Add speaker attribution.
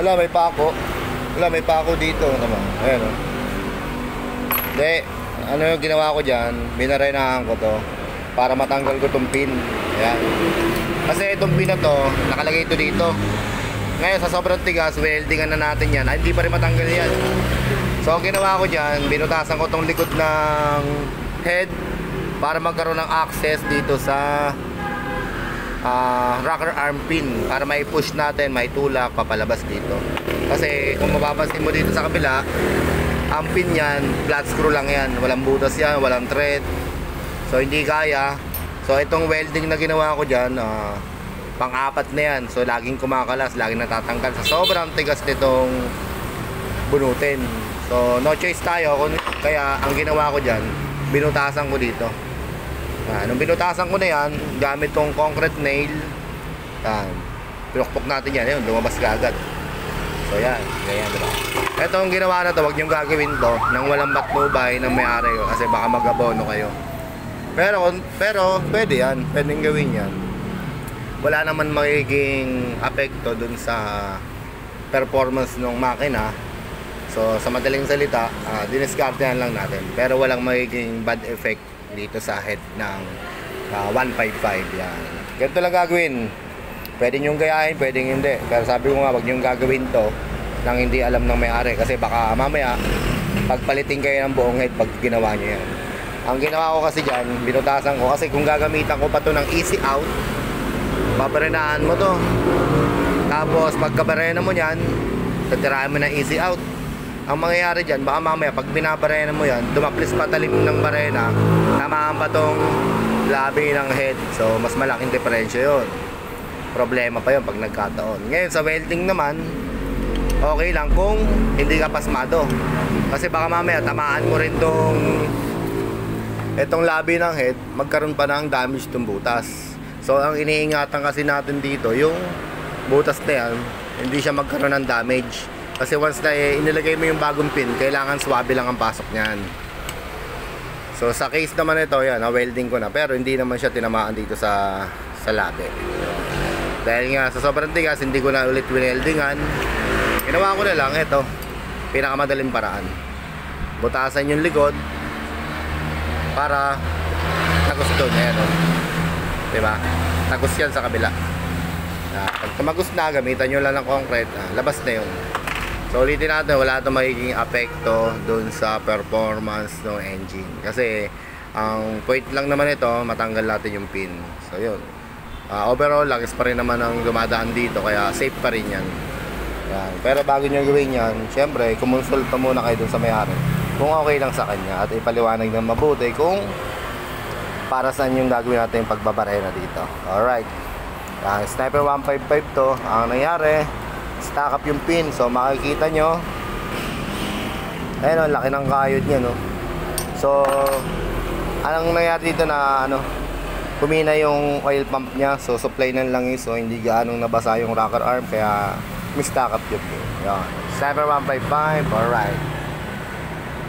Speaker 1: Wala, may pako. Wala, may pako dito naman. Ayan o. Hindi. Ano yung ginawa ko dyan? Binarenahan ko to para matanggal ko tong pin. Ayan. Kasi itong pin na to, nakalagay ito dito. Ngayon sa sobrang tigas, weldingan na natin yan. Ay, hindi pa rin matanggal yan. So ang ginawa ko dyan, binutasan ko tong likod ng head para magkaroon ng access dito sa rocker arm pin, para may push natin, may tulak papalabas dito. Kasi kung mapapansin mo dito sa kabila, ang pin yan, flat screw lang yan, walang butas yan, walang thread. So hindi kaya. So itong welding na ginawa ko dyan, pang-apat na yan. So laging kumakalas, laging natatanggal sa sobrang tigas nitong bunutin. So no choice tayo, kaya ang ginawa ko dyan, binutasan ko dito. Nung binutasan ko na yan, gamit tong concrete nail, pinukpok natin yan, yun, lumabas kagad. So yan, ganyan, diba? Ito ang ginawa na to, huwag niyong gagawin to nang walang batnubay ng may-ari, kasi baka mag-abono kayo. Pero pwede yan, pwedeng gawin yan. Wala naman magiging apekto dun sa performance ng makina. So sa madaling salita, diniskartehan lang natin, pero walang magiging bad effect dito sa head ng 155. Yan, ganito lang gagawin. Pwede nyong gayahin, pwedeng hindi, pero sabi ko nga, wag nyong gagawin to nang hindi alam ng may-ari, kasi baka mamaya pagpalitin kayo ng buong head pag ginawa nyo yan. Ang ginawa ko kasi dyan, binutasan ko, kasi kung gagamitan ko pa to ng easy out, babarenahan mo to, tapos pagkabarena mo yan, tatirahan mo ng easy out. Ang mangyayari dyan, baka mamaya pag binabarena mo yan, dumaplis patalim ng barena, tamaan pa tong labi ng head. So mas malaking diferensya yun. Problema pa yun pag nagkataon. Ngayon sa welding naman, okay lang kung hindi ka pasmado, kasi baka mamaya tamaan mo rin itong labi ng head, magkaroon pa ng damage tong butas. So ang iniingatan kasi natin dito, yung butas na yan, hindi siya magkaroon ng damage. Kasi once na inilagay mo yung bagong pin, kailangan swabe lang ang pasok niyan. So sa case naman ito, yan, welding ko na, pero hindi naman siya tinamaan dito sa labi. Dahil nga sa sobrang tigas, hindi ko na ulit wineldingan. Ginawa ko na lang ito, pinakamadaling paraan. Butasan yung likod para tagos doon. Ayan, diba? Tagos yan sa kabila. Pag tumagos na, gamitan nyo lang ng concrete, labas na yun. So ulitin natin, wala itong magiging apekto dun sa performance ng engine, kasi ang point lang naman ito, matanggal natin yung pin. So yun, overall lagis pa rin naman ang dumadaan dito, kaya safe pa rin yan. Yan. Pero bago nyo gawin yan, syempre kumonsulta muna kayo dun sa may-ari kung okay lang sa kanya, at ipaliwanag ng mabuti kung para saan yung gagawin natin yung pagbabarena dito. Alright, Sniper 155 to. Ang nangyari, stack up yung pin. So makikita nyo, ayun, laki ng kayod nya, no? So anong nangyari dito na kumina yung oil pump nya. So supply ng langis, so hindi gaanong nabasa yung rocker arm, kaya mi-stack up yung pin. Yan, Sniper 155. Alright.